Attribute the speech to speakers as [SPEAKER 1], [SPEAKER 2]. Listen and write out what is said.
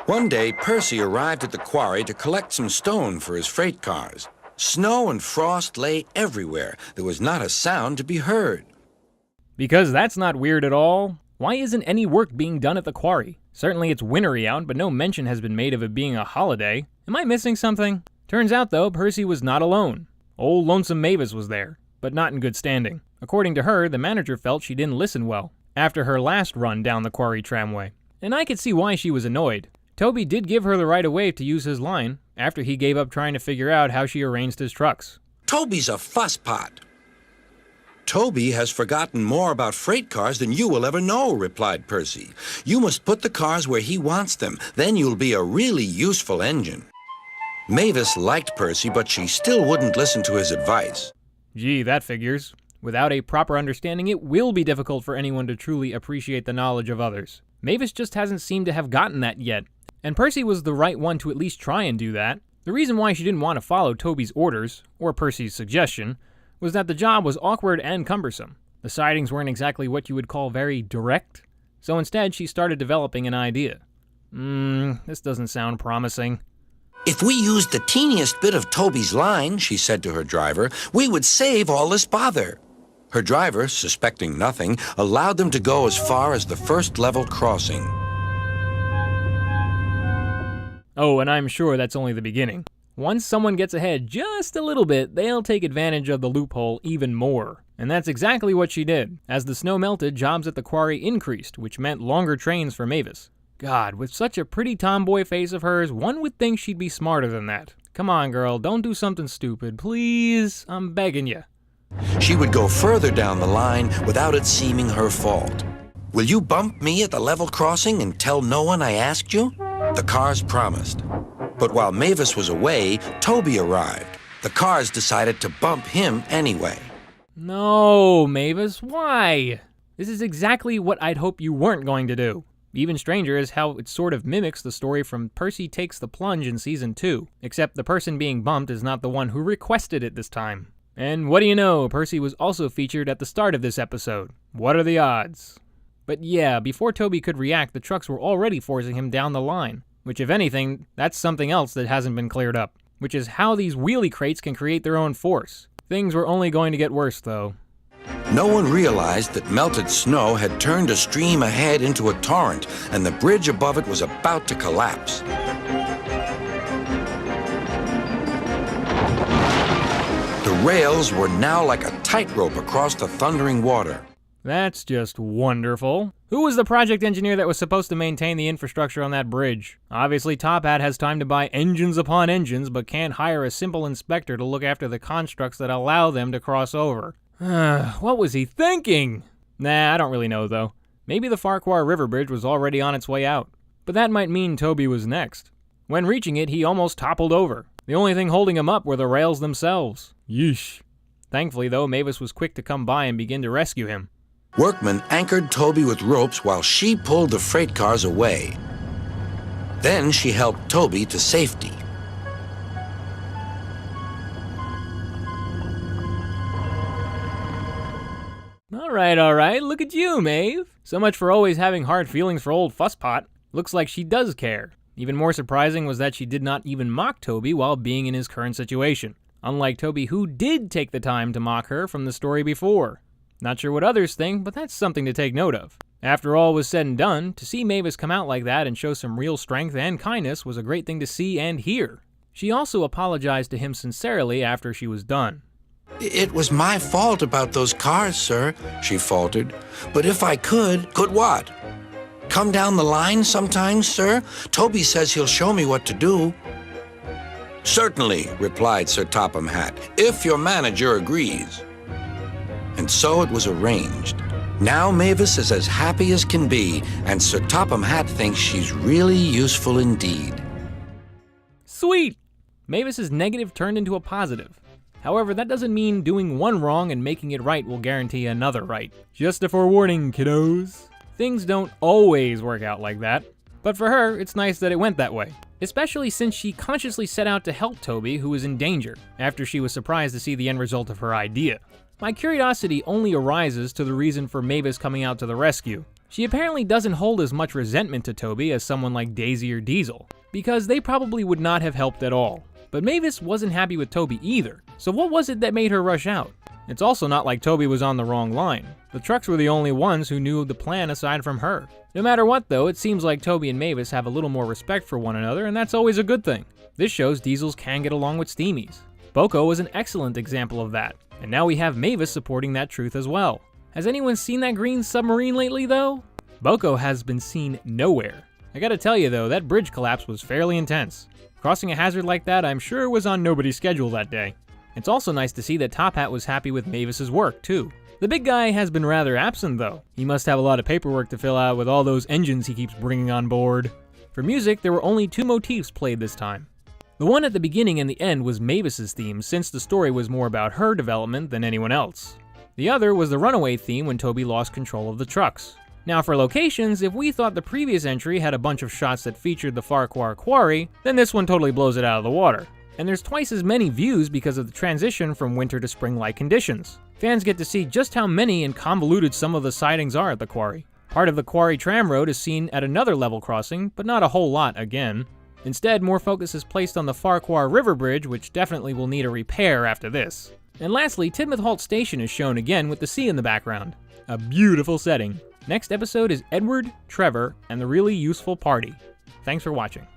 [SPEAKER 1] One day, Percy arrived at the quarry to collect some stone for his freight cars. Snow and frost lay everywhere. There was not a sound to be heard.
[SPEAKER 2] Because that's not weird at all. Why isn't any work being done at the quarry? Certainly it's wintry out, but no mention has been made of it being a holiday. Am I missing something? Turns out, though, Percy was not alone. Old Lonesome Mavis was there, but not in good standing. According to her, the manager felt she didn't listen well after her last run down the quarry tramway. And I could see why she was annoyed. Toby did give her the right of way to use his line after he gave up trying to figure out how she arranged his trucks.
[SPEAKER 1] Toby's a fusspot. Toby has forgotten more about freight cars than you will ever know, replied Percy. You must put the cars where he wants them. Then you'll be a really useful engine. Mavis liked Percy, but she still wouldn't listen to his advice.
[SPEAKER 2] Gee, that figures. Without a proper understanding, it will be difficult for anyone to truly appreciate the knowledge of others. Mavis just hasn't seemed to have gotten that yet. And Percy was the right one to at least try and do that. The reason why she didn't want to follow Toby's orders, or Percy's suggestion, was that the job was awkward and cumbersome. The sidings weren't exactly what you would call very direct, so instead she started developing an idea. This doesn't sound promising.
[SPEAKER 1] If we used the teeniest bit of Toby's line, she said to her driver, we would save all this bother. Her driver, suspecting nothing, allowed them to go as far as the first level crossing.
[SPEAKER 2] Oh, and I'm sure that's only the beginning. Once someone gets ahead just a little bit, they'll take advantage of the loophole even more. And that's exactly what she did. As the snow melted, jobs at the quarry increased, which meant longer trains for Mavis. God, with such a pretty tomboy face of hers, one would think she'd be smarter than that. Come on, girl, don't do something stupid, please. I'm begging you.
[SPEAKER 1] She would go further down the line without it seeming her fault. Will you bump me at the level crossing and tell no one I asked you? The cars promised. But while Mavis was away, Toby arrived. The cars decided to bump him anyway.
[SPEAKER 2] No, Mavis, why? This is exactly what I'd hope you weren't going to do. Even stranger is how it sort of mimics the story from Percy Takes the Plunge in Season 2, except the person being bumped is not the one who requested it this time. And what do you know, Percy was also featured at the start of this episode. What are the odds? But yeah, before Toby could react, the trucks were already forcing him down the line. Which, if anything, that's something else that hasn't been cleared up. Which is how these wheelie crates can create their own force. Things were only going to get worse, though.
[SPEAKER 1] No one realized that melted snow had turned a stream ahead into a torrent, and the bridge above it was about to collapse. The rails were now like a tightrope across the thundering water.
[SPEAKER 2] That's just wonderful. Who was the project engineer that was supposed to maintain the infrastructure on that bridge? Obviously, Top Hat has time to buy engines upon engines, but can't hire a simple inspector to look after the constructs that allow them to cross over. What was he thinking? Nah, I don't really know, though. Maybe the Farquhar River Bridge was already on its way out. But that might mean Toby was next. When reaching it, he almost toppled over. The only thing holding him up were the rails themselves. Yeesh. Thankfully, though, Mavis was quick to come by and begin to rescue him.
[SPEAKER 1] Workmen anchored Toby with ropes while she pulled the freight cars away. Then she helped Toby to safety.
[SPEAKER 2] All right, look at you, Maeve. So much for always having hard feelings for old Fusspot. Looks like she does care. Even more surprising was that she did not even mock Toby while being in his current situation. Unlike Toby, who did take the time to mock her from the story before. Not sure what others think, but that's something to take note of. After all was said and done, to see Mavis come out like that and show some real strength and kindness was a great thing to see and hear. She also apologized to him sincerely after she was done.
[SPEAKER 1] It was my fault about those cars, sir, she faltered. But if I could what? Come down the line sometimes, sir? Toby says he'll show me what to do. Certainly, replied Sir Topham Hatt, if your manager agrees. And so it was arranged. Now Mavis is as happy as can be, and Sir Topham Hatt thinks she's really useful indeed.
[SPEAKER 2] Sweet! Mavis's negative turned into a positive. However, that doesn't mean doing one wrong and making it right will guarantee another right. Just a forewarning, kiddos. Things don't always work out like that. But for her, it's nice that it went that way. Especially since she consciously set out to help Toby, who was in danger, after she was surprised to see the end result of her idea. My curiosity only arises to the reason for Mavis coming out to the rescue. She apparently doesn't hold as much resentment to Toby as someone like Daisy or Diesel, because they probably would not have helped at all. But Mavis wasn't happy with Toby either, so what was it that made her rush out? It's also not like Toby was on the wrong line. The trucks were the only ones who knew the plan aside from her. No matter what though, it seems like Toby and Mavis have a little more respect for one another, and that's always a good thing. This shows Diesels can get along with Steamies. Boko was an excellent example of that, and now we have Mavis supporting that truth as well. Has anyone seen that green submarine lately though? Boko has been seen nowhere. I gotta tell you though, that bridge collapse was fairly intense. Crossing a hazard like that I'm sure was on nobody's schedule that day. It's also nice to see that Top Hat was happy with Mavis's work too. The big guy has been rather absent though. He must have a lot of paperwork to fill out with all those engines he keeps bringing on board. For music, there were only 2 motifs played this time. The one at the beginning and the end was Mavis's theme, since the story was more about her development than anyone else. The other was the runaway theme when Toby lost control of the trucks. Now for locations, if we thought the previous entry had a bunch of shots that featured the Farquhar Quarry, then this one totally blows it out of the water. And there's twice as many views because of the transition from winter to spring-like conditions. Fans get to see just how many and convoluted some of the sightings are at the quarry. Part of the quarry tram road is seen at another level crossing, but not a whole lot again. Instead, more focus is placed on the Farquhar River Bridge, which definitely will need a repair after this. And lastly, Tidmouth Halt Station is shown again with the sea in the background. A beautiful setting. Next episode is Edward, Trevor, and the Really Useful Party. Thanks for watching.